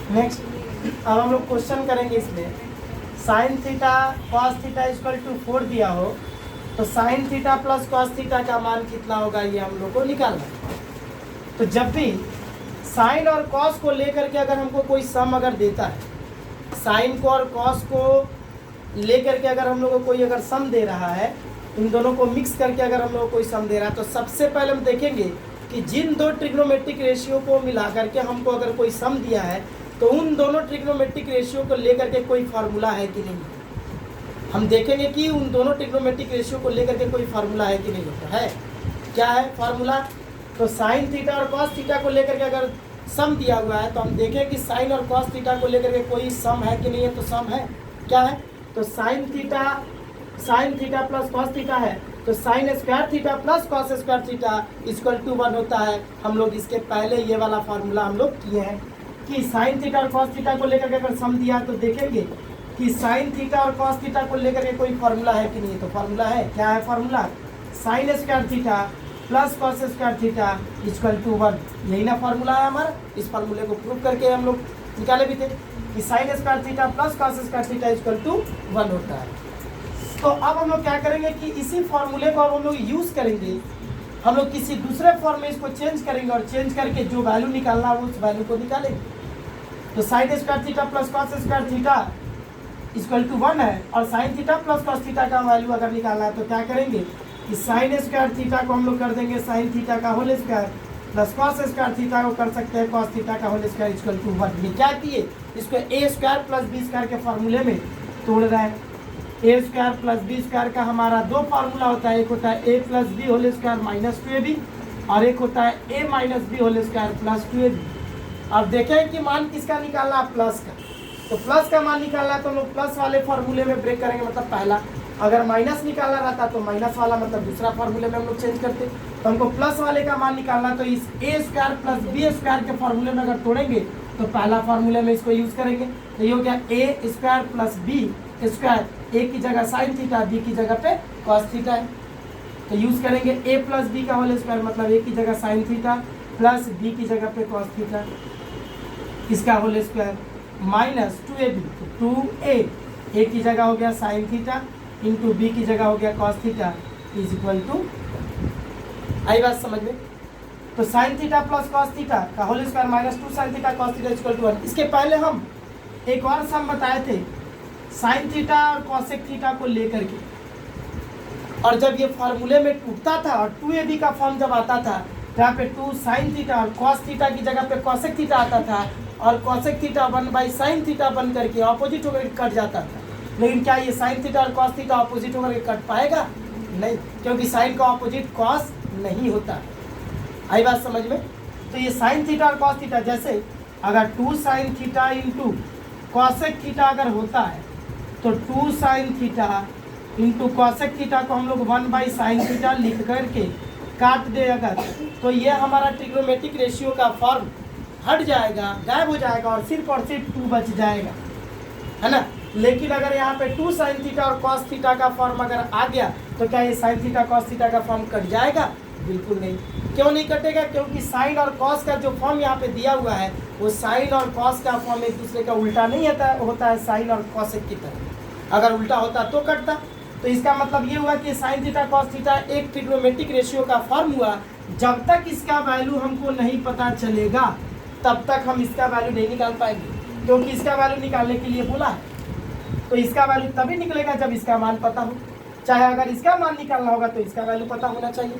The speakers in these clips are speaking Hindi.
नेक्स्ट, अब हम लोग क्वेश्चन करेंगे इसमें। Sine theta cos theta equal to 4 दिया हो तो sine theta plus cos theta का मान कितना होगा, ये हम लोग को निकालना है। तो जब भी साइन और कॉस को लेकर के अगर हमको कोई सम अगर देता है, साइन को और कॉस को लेकर के अगर हम लोग को कोई अगर सम दे रहा है, इन दोनों को मिक्स करके अगर हम लोग को कोई सम दे रहा है, तो सबसे पहले हम देखेंगे कि जिन दो ट्रिग्नोमेट्रिक रेशियो को मिला करके हमको अगर कोई सम दिया है तो उन दोनों ट्रिग्नोमेट्रिक रेशियो को लेकर के कोई फार्मूला है कि नहीं। हम देखेंगे कि उन दोनों ट्रिग्नोमेट्रिक रेशियो को लेकर के कोई फार्मूला है कि नहीं होता है। क्या है फार्मूला? तो साइन थीटा और कॉस थीटा को लेकर के अगर सम दिया हुआ है तो हम देखें कि साइन और कॉस थीटा को लेकर के कोई सम है कि नहीं है। तो सम है, क्या है? तो sine theta plus cos theta है, तो sine square theta plus cos square theta equal to 1 होता है। हम लोग इसके पहले ये वाला फार्मूला हम लोग किए हैं कि साइन थीटा और कॉस थीटा को लेकर के अगर सम दिया तो देखेंगे कि साइन थीटा और कॉस थीटा को लेकर के कोई फार्मूला है कि नहीं। तो फार्मूला है, क्या है formula? Sine square theta plus cos square theta equal to 1, यही ना फार्मूला है हमारा। इस फार्मूले को प्रूव करके हम लोग निकाले भी थे कि sine square theta plus cos square theta equal to 1 होता है। तो अब हम लोग क्या करेंगे कि इसी फार्मूले को अब हम लोग यूज़ करेंगे, हम लोग किसी दूसरे फॉर्म में इसको चेंज करेंगे और चेंज करके जो वैल्यू निकालना है उस वैल्यू को निकालेंगे। तो sine square theta plus cos square theta equal to 1 है और sine theta plus cos theta का वैल्यू अगर निकालना है तो क्या करेंगे कि साइन स्क्वायर थीटा को हम लोग कर देंगे साइन थीटा का whole square plus cos square theta को कर सकते हैं कॉस थीटा का होल स्क्वायर इक्वल टू 1। ये क्या किए, इसको A square plus B square के फार्मूले में तोड़ रहे हैं। A square plus B square का हमारा दो फार्मूला होता है, एक होता है A plus B whole square minus 2ab और एक होता है A minus B whole square plus 2ab। अब देखें कि मान किसका निकालना है, प्लस का। तो प्लस का मान निकालना है तो हम लोग प्लस वाले फार्मूले में ब्रेक करेंगे, मतलब पहला। अगर माइनस निकालना रहता तो माइनस वाला मतलब दूसरा फार्मूले में हम लोग चेंज करते। तो हमको प्लस वाले का मान निकालना तो इस ए स्क्वायर प्लस बी स्क्वायर के फार्मूले में अगर तोड़ेंगे तो पहला फार्मूले में इसको यूज़ करेंगे। तो ये हो गया ए स्क्वायर प्लस बी स्क्वायर, ए की जगह साइन थीटा, बी की जगह पे कॉस थीटा है। तो यूज़ करेंगे ए प्लस बी का होल स्क्वायर, मतलब ए की जगह साइन थीटा प्लस बी की जगह पे कॉस थीटा, इसका होल स्क्वायर माइनस 2ab, तो 2a ए की जगह हो गया साइन थीटा इंटू बी की जगह हो गया cos theta is equal to, आई बात समझ में? तो sine theta plus cos theta का whole square minus 2 sine theta cos theta equal to 1। इसके पहले हम एक और सम बताए थे साइन थीटा और कॉसेक थीटा को लेकर के, और जब ये फार्मूले में टूटता था और 2ab का फॉर्म जब आता था यहाँ पे 2 साइन थीटा और कॉस थीटा की जगह पे कॉसेक थीटा आता था और कॉसेक थीटा 1/sin थीटा बन करके ऑपोजिट होकर कट जाता था। लेकिन क्या ये साइन थीटा और कॉस थीटा ऑपोजिट होकर के कट पाएगा? नहीं, क्योंकि साइन का ऑपोजिट कॉस नहीं होता। आई बात समझ में? तो ये साइन थीटा और कॉस थीटा, जैसे अगर 2 sine theta into cosec theta अगर होता है तो 2 sine theta into cosec theta को हम लोग 1/sin थीटा लिख करके काट दे अगर, तो ये हमारा ट्रिग्नोमेट्रिक रेशियो का फॉर्म हट जाएगा, गायब हो जाएगा और सिर्फ 2 बच जाएगा, है ना। लेकिन अगर यहाँ पे 2 साइन थीटा और कॉस थीटा का फॉर्म अगर आ गया तो क्या ये साइन थीटा कॉस थीटा का फॉर्म कट जाएगा? बिल्कुल नहीं। क्यों नहीं कटेगा? क्योंकि साइन और कॉस का जो फॉर्म यहाँ पे दिया हुआ है वो साइन और कॉस का फॉर्म एक दूसरे का उल्टा नहीं होता है साइन और कॉसेक की तरह। अगर उल्टा होता तो कटता। तो इसका मतलब ये हुआ कि साइन थीटा कॉस थीटा एक ट्रिग्नोमेट्रिक रेशियो का फॉर्म हुआ। जब तक इसका वैल्यू हमको नहीं पता चलेगा तब तक हम इसका वैल्यू नहीं निकाल पाएंगे, क्योंकि इसका वैल्यू निकालने के लिए बोला है। तो इसका वैल्यू तभी निकलेगा जब इसका मान पता हो। चाहे अगर इसका मान निकालना होगा तो इसका वैल्यू पता होना चाहिए।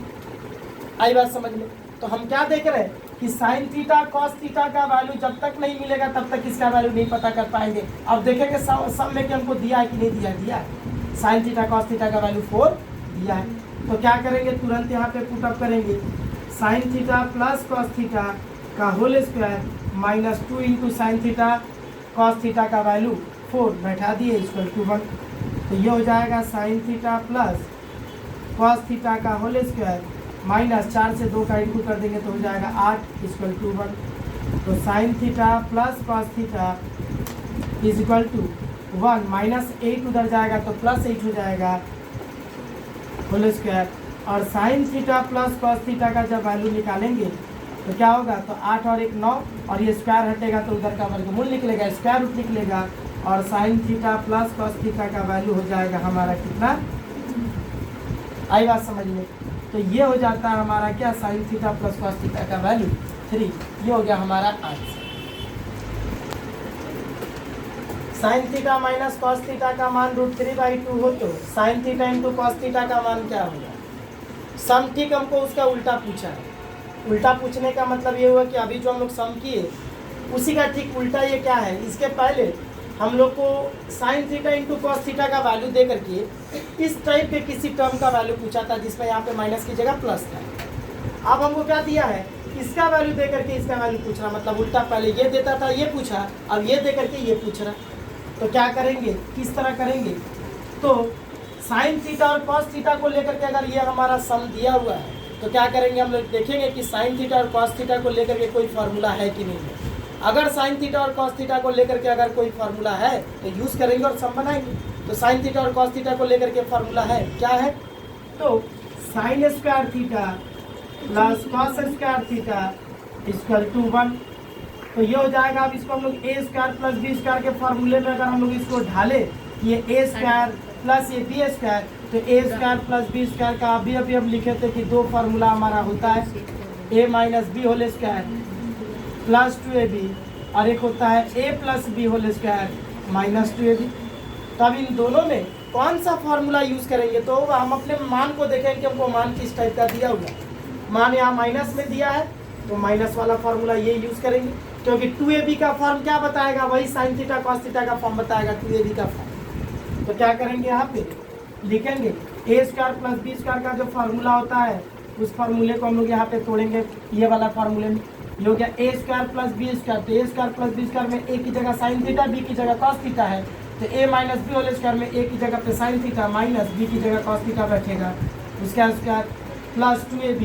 आई बात समझ में? तो हम क्या देख रहे हैं कि साइन थीटा कॉस थीटा का वैल्यू जब तक नहीं मिलेगा तब तक इसका वैल्यू नहीं पता कर पाएंगे। अब देखेंगे सब में कि हमको दिया है कि नहीं दिया। दिया है, साइन थीटा कॉस थीटा का वैल्यू 4 दिया है। तो क्या करेंगे, तुरंत यहाँ पे पुटअप करेंगे sine theta plus cos theta का whole square minus 2 into sine theta cos theta का वैल्यू 4 बैठा दिए इक्वल टू 1। तो ये हो जाएगा sign theta plus cos theta का होल स्क्वायर माइनस 4 से 2 का इंटू कर देंगे तो हो जाएगा 8 इक्वल टू 1। तो sine theta plus cos theta is equal to 1 minus 8 उधर जाएगा तो प्लस 8 हो जाएगा होल स्क्वायर। और sine theta plus cos theta का जब वैल्यू निकालेंगे तो क्या होगा, तो 8 और 1 9, और ये स्क्वायर हटेगा तो उधर का वर्गमूल निकलेगा, स्क्वायर रूट निकलेगा, और sine theta plus cos theta का वैल्यू हो जाएगा हमारा कितना, आई बात समझ में। तो ये हो जाता है हमारा क्या, sign theta plus cos theta का वैल्यू 3। ये हो गया हमारा answer. Sign theta minus cos theta का मान √3/2 हो तो sine theta into cos theta का मान क्या होगा। सम ठीक हमको उसका उल्टा पूछा है। उल्टा पूछने का मतलब ये हुआ कि अभी जो हम लोग सम किए उसी का ठीक उल्टा ये क्या है। इसके पहले हम लोग को sign theta into cos theta का वैल्यू दे करके इस टाइप के किसी टर्म का वैल्यू पूछा था जिसमें यहाँ पे माइनस की जगह प्लस था। अब हमको क्या दिया है, इसका वैल्यू दे करके इसका वैल्यू पूछ रहा, मतलब उल्टा पहले ये देता था ये पूछा, अब ये दे करके ये पूछ रहा। तो क्या करेंगे, किस तरह करेंगे, तो साइन थीटा और कॉस थीटा को लेकर के अगर ये हमारा सम दिया हुआ है तो क्या करेंगे, हम लोग देखेंगे कि साइन थीटा और कॉस थीटा को लेकर के कोई फार्मूला है कि नहीं है। अगर साइन थीटा और कॉस थीटा को लेकर के अगर कोई फार्मूला है तो यूज़ करेंगे और सम बनाएंगे। तो साइन थीटा और कॉस थीटा को लेकर के फार्मूला है, क्या है, तो sine square theta plus cos square theta equal to 1। तो ये हो जाएगा। अब इसको हम लोग a square plus B square के फार्मूले में अगर हम लोग इसको ढाले, ये ए स्क्वायर प्लस ये बी स्क्वायर, तो a square plus B square का अभी हम लिखे थे कि दो फार्मूला हमारा होता है, A minus B whole square plus 2ab, और एक होता है A plus B whole square minus 2ab। तो अब इन दोनों में कौन सा फार्मूला यूज़ करेंगे, तो हम अपने मान को देखेंगे कि हमको मान किस टाइप का दिया हुआ है। मान यहाँ माइनस में दिया है तो माइनस वाला फार्मूला ये यूज़ करेंगे, क्योंकि 2ab का फॉर्म क्या बताएगा, वही साइन थीटा कॉस थीटा का फॉर्म बताएगा 2ab का फॉर्म। तो क्या करेंगे, यहाँ पे लिखेंगे ए स्क्वायर प्लस बी स्क्वायर का जो फार्मूला होता है उस फार्मूले को हम लोग यहाँ पे तोड़ेंगे, ये वाला फार्मूले में। ये हो गया ए स्क्वायर प्लस बी स्क्वायर, तो a square plus B square में ए की जगह साइन थीटा, बी की जगह कॉस थीटा है, तो ए माइनस बी होल स्क्वायर में ए की जगह पे साइन थीटा माइनस बी की जगह कॉस थीटा बैठेगा, उसका square plus 2ab,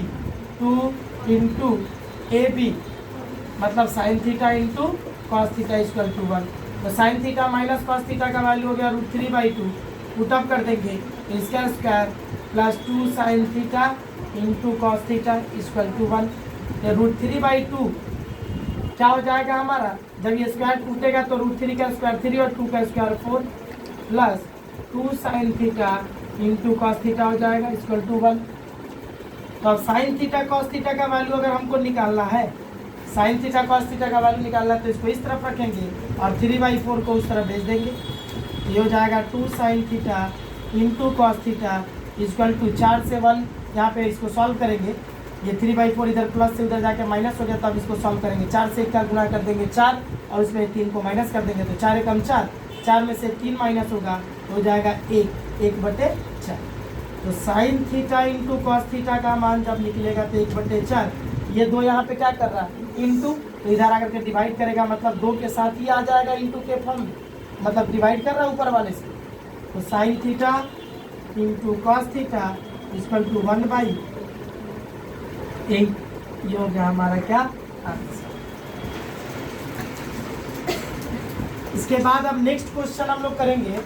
2 into A B मतलब sine theta into cos theta equal to 1। तो sine theta minus cos theta का वैल्यू हो गया √3/2, पुटअप कर देंगे तो इसका square plus 2 sine theta into cos theta equal to 1। ये √3/2 क्या हो जाएगा हमारा, जब ये स्क्वायर टूटेगा तो √3 का स्क्वायर 3 और 2 का square 4 plus 2 sine theta into cos theta हो जाएगा इक्वल टू 1। तो अब साइन थीटा कॉस थीटा का वैल्यू अगर हमको निकालना है, साइन थीटा कॉस थीटा का वैल्यू निकालना है तो इसको इस तरफ रखेंगे और 3/4 को उस तरफ भेज देंगे। ये हो जाएगा 2 sine theta into cos theta equal to 4 से 1, यहाँ पे इसको सॉल्व करेंगे। ये 3/4 इधर प्लस से उधर जाके माइनस हो गया, तब इसको सॉल्व करेंगे। 4 से 1 का गुणा कर देंगे 4 और उसमें 3 को माइनस कर देंगे, तो 4 एकम 4, 4 में से 3 माइनस होगा, हो जाएगा 1/4। तो sine theta into cos theta का मान जब निकलेगा तो 1/4, ये 2 यहाँ पे क्या कर रहा है इंटू, तो इधर आकर के डिवाइड करेगा, मतलब 2 के साथ ही आ जाएगा इंटू के फॉर्म में, मतलब डिवाइड कर रहा है ऊपर वाले से। तो sine theta into cos theta equal to 1/8, ये हो गया हमारा क्या आंसर। इसके बाद अब नेक्स्ट क्वेश्चन हम लोग करेंगे,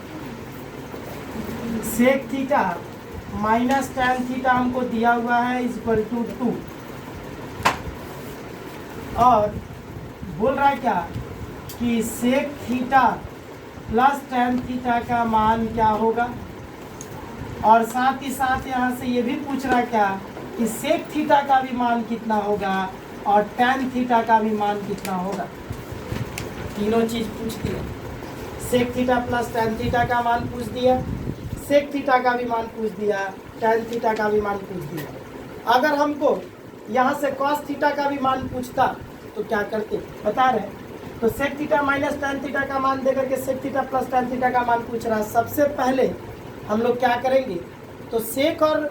sec theta minus tan theta हमको दिया हुआ है इक्वल टू 2, और बोल रहा है क्या कि sec theta plus tan theta का मान क्या होगा, और साथ ही साथ यहाँ से ये भी पूछ रहा है क्या कि सेक थीटा का भी मान कितना होगा और टैन थीटा का भी मान कितना होगा। तीनों चीज़ पूछ दिया, sec theta plus tan theta का मान पूछ दिया, सेक थीटा का भी मान पूछ दिया, टैन थीटा का भी मान पूछ दिया। अगर हमको यहाँ से कॉस थीटा का भी मान पूछता तो क्या करते बता रहे हैं। तो sec theta minus tan theta का मान दे करके sec theta plus tan theta का मान पूछ रहा है। सबसे पहले हम लोग क्या करेंगे, तो सेक और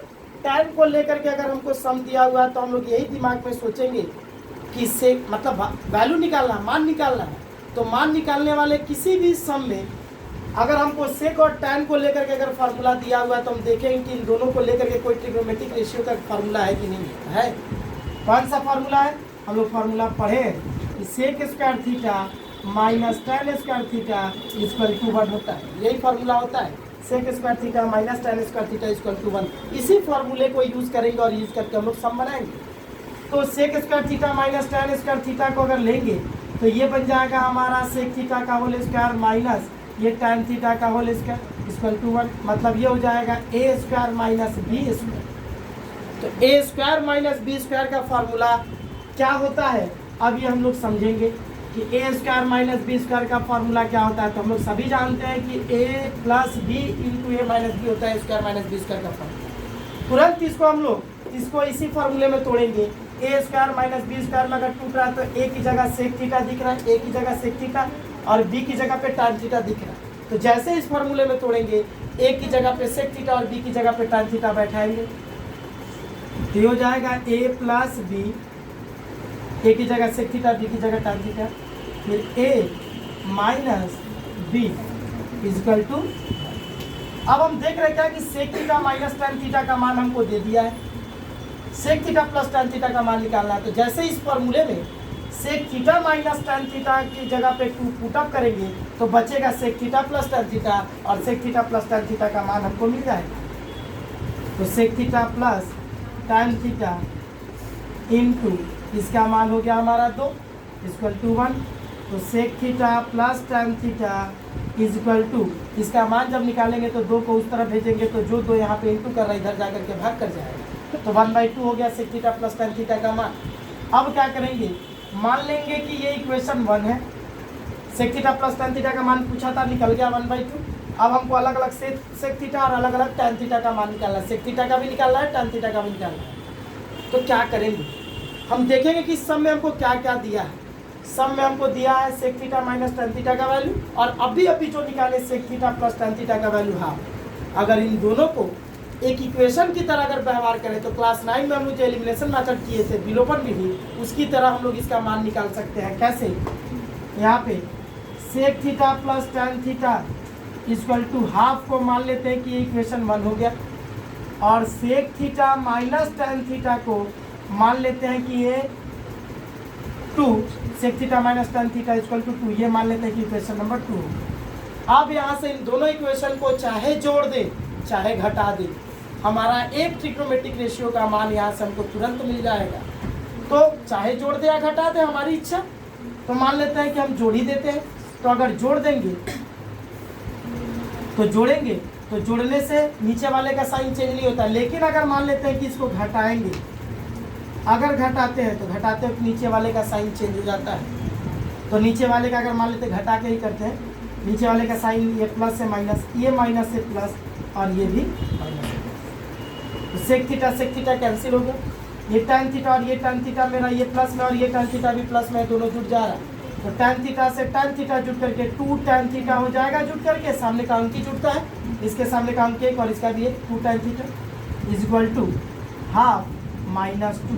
टैन को लेकर के अगर हमको सम दिया हुआ है तो हम लोग यही दिमाग में सोचेंगे कि सेक मतलब वैल्यू निकालना, मान निकालना है। तो मान निकालने वाले किसी भी सम में अगर हमको सेक और टैन को लेकर के अगर फार्मूला दिया हुआ है तो हम देखेंगे कि इन दोनों को लेकर के कोई ट्रिग्नोमेट्रिक रेशियो का फार्मूला है कि नहीं है। कौन सा फार्मूला है, हम लोग फार्मूला पढ़े कि sec square theta minus tan square theta equal to 1 होता है। यही फार्मूला होता है, sec square theta minus tan square theta equal to 1। इसी फार्मूले को यूज़ करेंगे और यूज़ करके हम लोग सम बनाएंगे। तो sec square theta minus tan square theta को अगर लेंगे तो ये बन जाएगा हमारा सेक थीटा का होल स्क्वायर माइनस ये tan थीटा का होल स्क्वायर इक्वल टू 1। मतलब ये हो जाएगा a square minus b square. तो a square minus b square का फार्मूला क्या होता है, अब ये हम लोग समझेंगे कि a square minus b square का फार्मूला क्या होता है। तो हम लोग सभी जानते हैं कि ए plus b into a minus B होता है स्क्वायर माइनस बी स्क्वायर का फार्मूला। तुरंत इसको हम लोग इसको इसी फार्मूले में तोड़ेंगे। ए स्क्वायर माइनस बी स्क्वायर में अगर टूट रहा है तो ए की जगह सेक थीटा दिख रहा है, ए की जगह सेक थीटा और बी की जगह पे tan थीटा दिख रहा है। तो जैसे इस फार्मूले में तोड़ेंगे ए की जगह पे सेक थीटा और बी की जगह पे tan थीटा बैठाएंगे तो ये हो जाएगा ए प्लस बी, ए की जगह सेक थीटा बी की जगह tan थीटा, फिर A minus B equal to. अब हम देख रहे हैं कि sec theta minus tan theta का मान हमको दे दिया है, sec theta plus tan theta का मान निकालना है। तो जैसे इस फॉर्मूले में sec theta minus tan theta की जगह पे पुटअप करेंगे तो बचेगा sec theta plus tan theta और sec theta plus tan theta का मान हमको मिल जाएगा। तो sec theta plus tan theta into इसका मान हो गया हमारा 2 इक्वल टू 1। तो sec theta plus tan theta is equal to इसका मान जब निकालेंगे तो 2 को उस तरफ भेजेंगे तो जो 2 यहाँ पे इंटू कर रहा है इधर जाकर के भाग कर जाएगा। तो 1/2 हो गया sec theta plus tan theta का मान। अब क्या करेंगे, मान लेंगे कि ये इक्वेशन 1 है, sec theta plus tan theta का मान पूछा था, निकल गया 1/2। अब हमको अलग अलग सेक थीटा और अलग अलग tan थीटा का मान निकालना है, सेक थीटा का भी निकालना है, tan थीटा का भी निकालना है। तो क्या करेंगे, हम देखेंगे कि इस सम में हमको क्या क्या दिया है। सम में हमको दिया है sec theta minus tan theta का वैल्यू और अभी जो निकाले sec theta plus tan theta का वैल्यू हाफ। अगर इन दोनों को एक इक्वेशन की तरह अगर व्यवहार करें तो क्लास 9 में हम लोग जो एलिमिनेशन मेथड किए थे विलोपन विधि, उसकी तरह हम लोग इसका मान निकाल सकते हैं। कैसे, यहाँ पे sec theta plus tan theta equal to half को मान लेते हैं कि ये इक्वेशन 1 हो गया और sec theta minus tan theta को मान लेते हैं कि ये 2, sec theta minus tan theta equal to 2, ये मान लेते हैं कि इक्वेशन नंबर 2। अब यहाँ से इन दोनों इक्वेशन को चाहे जोड़ दे चाहे घटा दे, हमारा एक ट्रिग्नोमेट्रिक रेशियो का मान यहाँ से हमको तुरंत मिल जाएगा। तो चाहे जोड़ दे या घटा दे हमारी इच्छा। तो मान लेते हैं कि हम जोड़ ही देते हैं। तो अगर जोड़ देंगे तो जोड़ेंगे तो जोड़ने से नीचे वाले का साइन चेंज नहीं होता, लेकिन अगर मान लेते हैं कि इसको घटाएंगे, अगर घटाते हैं तो घटाते हैं नीचे वाले का साइन चेंज हो जाता है। तो नीचे वाले का अगर मान लेते हैं घटा के ही करते हैं, नीचे वाले का साइन ये प्लस से माइनस, ये माइनस से प्लस और ये भी माइनस। तो सेक थीटा कैंसिल हो गया, ये tan थीटा और ये tan थीटा मेरा ये प्लस में और ये tan थीटा भी प्लस में, दोनों जुड़ जा रहा है। तो tan थीटा से tan थीटा जुड़ करके 2 tan थीटा हो जाएगा जुड़ करके, सामने का अंक ही जुड़ता है, इसके सामने का अंक 1 और इसका भी 2 tan theta is equal to half minus 2।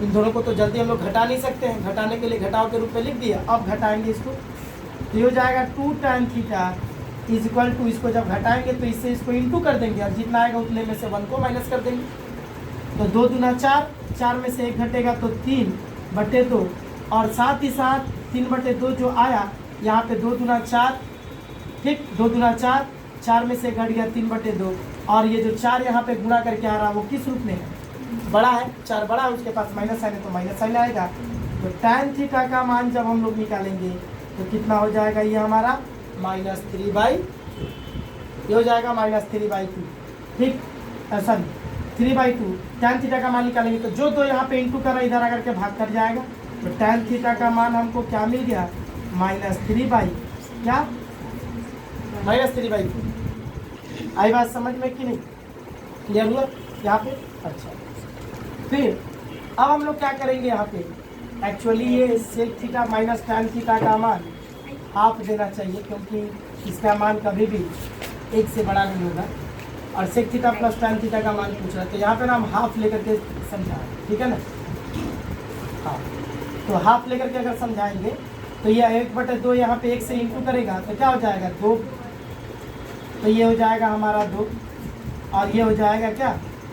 इन दोनों को तो जल्दी हम लोग घटा नहीं सकते हैं, घटाने के लिए घटाव के रूप में लिख दिया। अब घटाएंगे इसको तो ये हो जाएगा 2 tan theta is equal to, इसको जब घटाएंगे तो इससे इसको इंटू कर देंगे और जितना आएगा उतने में से 1 को माइनस कर देंगे। तो 2 दूना 4, 4 में से 1 घटेगा तो 3/2 और साथ ही साथ 3/2 जो आया यहाँ पे 2 दूना 4, ठीक 2 दूना 4, 4 में से घट गया 3/2 और ये जो 4 यहाँ पे गुणा करके आ रहा है वो किस रूप में है, बड़ा है, 4 बड़ा है, उसके पास माइनस साइन है तो माइनस साइन आएगा। तो tan थीटा का मान जब हम लोग निकालेंगे तो कितना हो जाएगा, ये हमारा -3/2, ये हो जाएगा -3/2, ठीक सॉरी 3/2। tan थीटा का मान निकालेंगे तो जो 2 यहाँ पे इंटू कर रहा है इधर आकर के भाग कर जाएगा। तो tan थीटा का मान हमको क्या मिल गया, -3/2। आई बात समझ में कि नहीं, क्लियर हुआ यहाँ पे? अच्छा, फिर अब हम लोग क्या करेंगे यहाँ पे, एक्चुअली ये sec theta minus tan theta का मान हाफ देना चाहिए क्योंकि इसका मान कभी भी 1 से बड़ा नहीं होगा और sec theta plus tan theta का मान पूछ रहा है। तो यहाँ पे ना हम हाफ लेकर के समझाएं, ठीक है ना। हाँ, तो हाफ लेकर के अगर समझाएंगे तो ये 1/2 यहाँ पे 1 से इंटू करेगा तो क्या हो जाएगा 2, तो ये हो जाएगा हमारा 2 और ये हो जाएगा क्या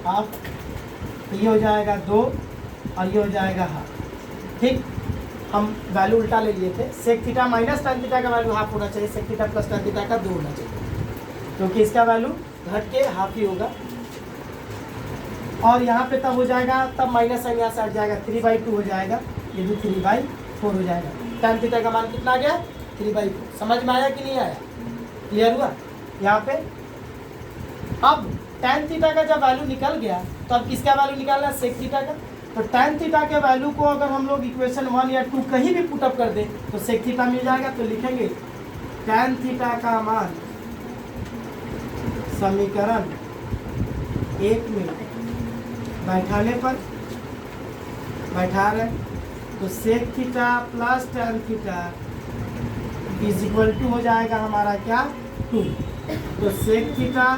हाफ, तो ये हो जाएगा 2 और ये हो जाएगा हाफ, ठीक। हम वैल्यू उल्टा ले लिए थे, sec theta minus tan theta का वैल्यू हाफ होना चाहिए, sec theta plus tan theta का 2 होना चाहिए क्योंकि इसका वैल्यू घट के हाफ ही होगा। और यहाँ पे तब हो जाएगा, तब माइनस साइन यहाँ से हट जाएगा, 3/2 हो जाएगा, ये भी 3/4 हो जाएगा। tan थीटा का मान कितना आ गया? 3/4। समझ में आया कि नहीं आया? क्लियर हुआ यहाँ पे? अब tan थीटा का जब वैल्यू निकल गया तो अब किसका वैल्यू निकालना है? sec थीटा का। तो tan थीटा के वैल्यू को अगर हम लोग इक्वेशन 1 या 2 कहीं भी पुटअप कर दें तो sec थीटा मिल जाएगा। तो लिखेंगे tan थीटा का मान समीकरण 1 में बैठाने पर बैठा रहे तो sec theta plus tan theta is equal to हो जाएगा हमारा क्या? 2। तो sec theta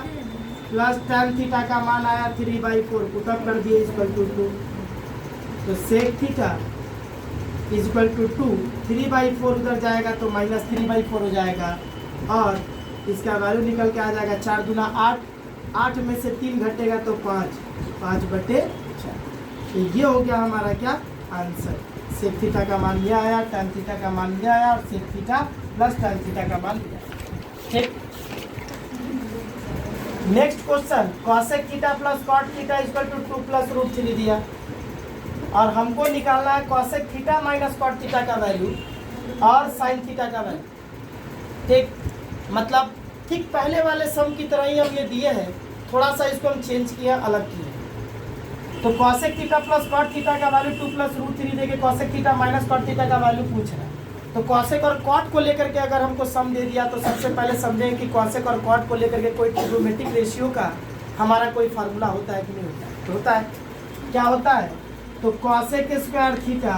plus tan theta का मान आया 3/4, पुटअप कर दिए इक्वल टू 2। तो sec theta is equal to 2, 3/4 उधर जाएगा तो माइनस 3/4 हो जाएगा और इसका वैल्यू निकल के आ जाएगा 4 दूना 8, 8 में से 3 घटेगा तो 5, 5/4। तो ये हो गया हमारा क्या? आंसर। sec थीटा का मान लिया आया, tan थीटा का मान लिया आया और sec theta plus tan theta का मान लिया। ठीक, next question, cosec theta plus cot theta equal to 2 plus √3 दिया और हमको निकालना है cosec theta minus cot theta का वैल्यू और sin थीटा का वैल्यू। ठीक, मतलब ठीक पहले वाले सम की तरह ही हम ये दिए हैं, थोड़ा सा इसको हम चेंज किया, अलग किया। तो cosec theta plus cot theta का वैल्यू 2 प्लस √3 देके cosec theta minus cot theta का वैल्यू पूछ रहा है। तो cosec और cot को लेकर के अगर हमको सम दे दिया तो सबसे पहले समझें कि cosec और cot को लेकर के कोई ट्रिग्नोमेट्रिक रेशियो का हमारा कोई फार्मूला होता है कि नहीं होता है? तो होता है। क्या होता है? तो cosec square theta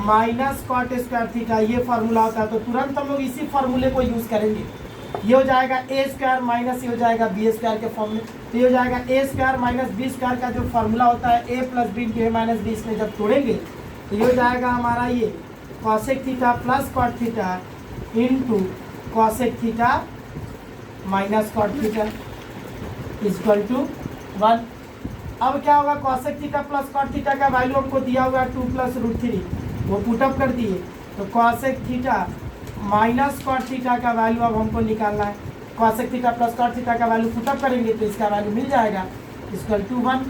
minus cot square theta ये फार्मूला होता है। तो तुरंत हम लोग इसी फार्मूले को यूज़ करेंगे। ये हो जाएगा a स्क्वायर माइनस ये हो जाएगा b स्क्वायर के फॉर्म में। तो ये हो जाएगा a square minus b square का जो फार्मूला होता है a plus b into a minus b, इसमें जब तोड़ेंगे तो ये हो जाएगा हमारा ये cosec theta plus cot theta into cosec theta minus cot theta equal to 1। अब क्या होगा? cosec theta plus cot theta का वैल्यू हमको दिया हुआ है 2 प्लस √3, वो पुटअप कर दिए। तो cosec theta minus cot theta का वैल्यू अब हमको निकालना है। cosec theta plus cot theta का वैल्यू पुटअप करेंगे तो इसका वैल्यू मिल जाएगा इक्वल टू 1।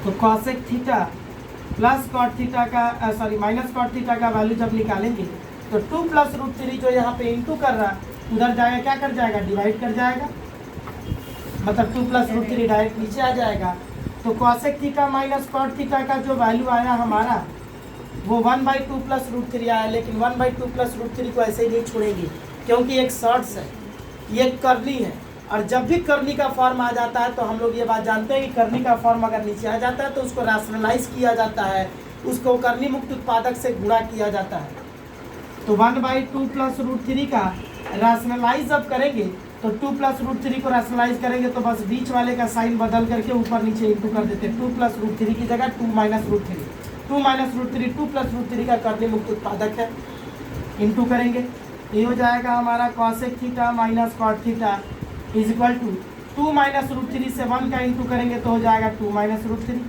तो cosec theta plus cot theta का माइनस cot थीटा का वैल्यू जब निकालेंगे तो 2 प्लस √3 जो यहाँ पे इंटू कर रहा है उधर जाएगा, क्या कर जाएगा? डिवाइड कर जाएगा, मतलब 2 प्लस √3 डायरेक्ट नीचे आ जाएगा। तो cosec theta minus cot theta का जो वैल्यू आया हमारा वो 1/2 प्लस √3 आया। लेकिन 1/2 प्लस √3 को ऐसे ही नहीं छोड़ेंगे क्योंकि एक शॉर्ट्स है, ये कर्ली है और जब भी कर्ली का फॉर्म आ जाता है तो हम लोग ये बात जानते हैं कि कर्ली का फॉर्म अगर नीचे आ जाता है तो उसको रैशनलाइज किया जाता है, उसको कर्ली मुक्त उत्पादक से गुणा किया जाता है। तो 1/2 प्लस √3 का रैशनलाइज जब करेंगे तो 2 प्लस √3 को रैशनलाइज करेंगे तो बस बीच वाले का साइन बदल करके ऊपर नीचे इंटू कर देते हैं। 2 प्लस √3 की जगह 2 माइनस √3, 2 माइनस √3 2 प्लस √3 का कर्ली मुक्त उत्पादक है, इंटू करेंगे ये हो जाएगा हमारा cosec theta minus cot theta is equal to 2 minus √3 से 1 का इंटू करेंगे तो हो जाएगा 2 माइनस √3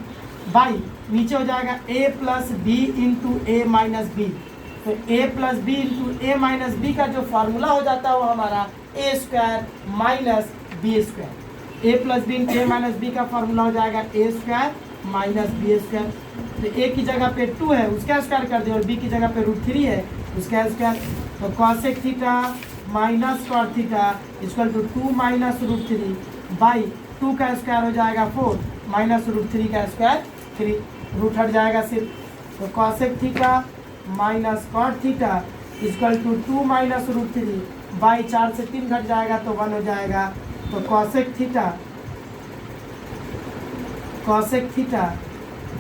बाई नीचे हो जाएगा a plus b into a minus b. तो a plus b into a minus b का जो फार्मूला हो जाता है वो हमारा a square minus b square. a plus b into a minus b का फार्मूला हो जाएगा a square minus b square. तो a की जगह पे 2 है उसका स्क्वायर कर दिया और b की जगह पे √3 है उसका स्क्वायर। तो cosec theta minus cot theta equal to 2 minus √3 by 2 का स्क्वायर हो जाएगा 4 माइनस √3 का स्क्वायर 3, रूट हट जाएगा सिर्फ। तो cosec theta minus cot theta equal to 2 minus √3 by 4 से 3 घट जाएगा तो 1 हो जाएगा। तो cosec theta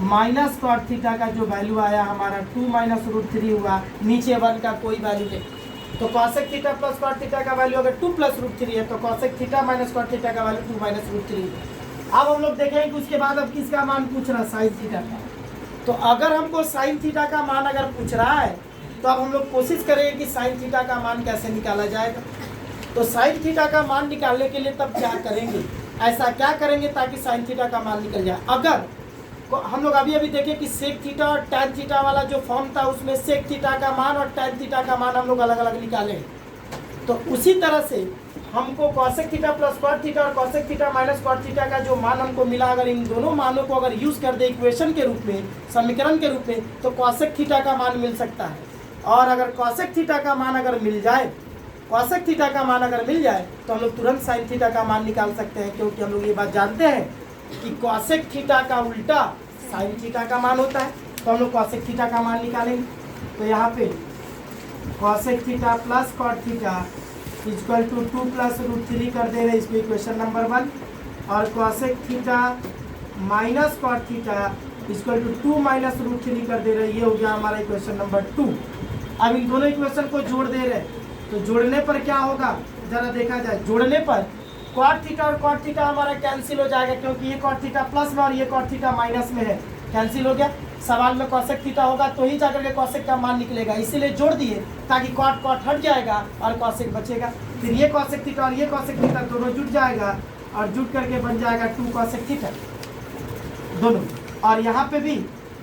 minus cot theta का जो वैल्यू आया हमारा 2 माइनस √3 हुआ, नीचे 1 का कोई वैल्यू नहीं। तो cosec theta plus cot theta का वैल्यू अगर 2 प्लस √3 है तो cosec theta minus cot theta का वैल्यू 2 माइनस √3 है। अब हम लोग देखेंगे कि उसके बाद अब किसका मान पूछ रहा है? साइन थीटा का। तो अगर हमको साइन थीटा का मान अगर पूछ रहा है तो अब हम लोग कोशिश करेंगे कि साइन थीटा का मान कैसे निकाला जाएगा। तो साइन थीटा का मान निकालने के लिए तब क्या करेंगे, ऐसा क्या करेंगे ताकि साइन थीटा का मान निकल जाए। अगर हम लोग अभी देखें कि सेक थीटा और टैन थीटा वाला जो फॉर्म था उसमें सेक थीटा का मान और टैन थीटा का मान हम लोग अलग अलग निकालें। तो उसी तरह से हमको cosec theta plus cot theta और cosec theta minus cot theta का जो मान हमको मिला, अगर इन दोनों मानों को अगर यूज़ कर दे इक्वेशन के रूप में, समीकरण के रूप में, तो कॉसेक थीटा का मान मिल सकता है। और अगर कॉसेक थीटा का मान अगर मिल जाए, कॉसेक थीटा का मान अगर मिल जाए तो हम लोग तुरंत साइन थीटा का मान निकाल सकते हैं, क्योंकि हम लोग ये बात जानते हैं कि कॉसेक थीटा का उल्टा साइन थीटा का मान होता है। तो हम लोग कॉसेक थीटा का मान निकालेंगे। तो यहाँ पे cosec theta plus cot theta equal to 2 plus root 3 कर दे रहे इसको इक्वेशन नंबर 1, और cosec theta minus cot theta equal to 2 minus root 3 कर दे रहे। ये हो गया हमारा इक्वेशन नंबर 2। अब इन दोनों इक्वेशन को जोड़ दे रहे, तो जोड़ने पर क्या होगा जरा देखा जाए। जोड़ने पर कॉट थीटा और कॉट थीटा हमारा कैंसिल हो जाएगा, क्योंकि ये कॉट थीटा प्लस में और ये कॉट थीटा माइनस में है, कैंसिल हो गया। सवाल में कॉसेक थीटा होगा तो ही जाकर के कॉसेक का मान निकलेगा, इसीलिए जोड़ दिए ताकि कॉट कॉट हट जाएगा और कॉसेक बचेगा। फिर ये कॉसेक थीटा और ये कॉसेक थीटा दोनों जुट जाएगा और जुट करके बन जाएगा 2 कॉसेक थीटा दोनों। और यहाँ पे भी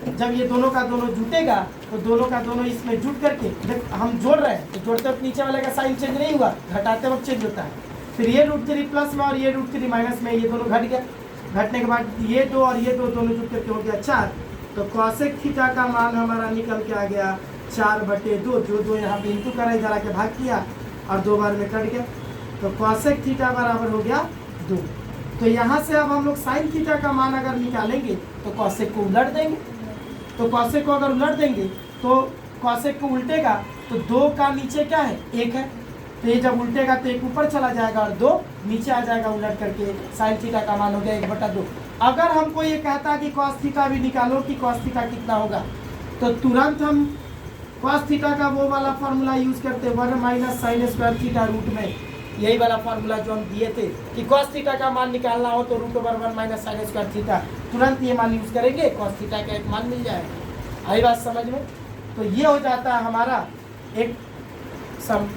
जब ये दोनों का दोनों जुटेगा तो दोनों का दोनों इसमें जुट करके देख हम जोड़ रहे हैं, तो जोड़ते वक्त नीचे वाले का साइन चेंज नहीं हुआ, घटाते वक्त चेंज होता है। फिर ये रूट 3 प्लस में और ये रूट 3 माइनस में, ये दोनों घट गया। घटने के बाद ये दो और ये दो दोनों जुट करके हो गया 4। तो कॉसेक थीटा का मान हमारा निकल के आ गया 4/2। जो दो यहाँ पे इंटू करा, इधर आके भाग किया और 2 बार में कट गया, तो कॉसेक थीटा बराबर हो गया 2। तो यहाँ से अब हम लोग साइन थीटा का मान अगर निकालेंगे तो कॉसेक को उलट देंगे। तो कॉसेक को अगर उलट देंगे तो कॉसेक को उल्टेगा तो 2 का नीचे क्या है 1 है, तो ये जब उल्टेगा तो 1 ऊपर चला जाएगा और 2 नीचे आ जाएगा उलट करके। साइन थीटा का मान हो गया 1/2। अगर हमको ये कहता कि कॉस थीटा भी निकालो कि कॉस थीटा कितना होगा, तो तुरंत हम कॉस थीटा का वो वाला फार्मूला यूज़ करते 1 minus sine square theta root में, यही वाला फार्मूला जो हम दिए थे कि कॉस थीटा का मान निकालना हो तो √1 माइनस साइन स्क्वायर थीटा, तुरंत ये मान यूज़ करेंगे, कॉस थीटा का एक मान मिल जाएगा। आई बात समझ में? तो ये हो जाता है हमारा एक सम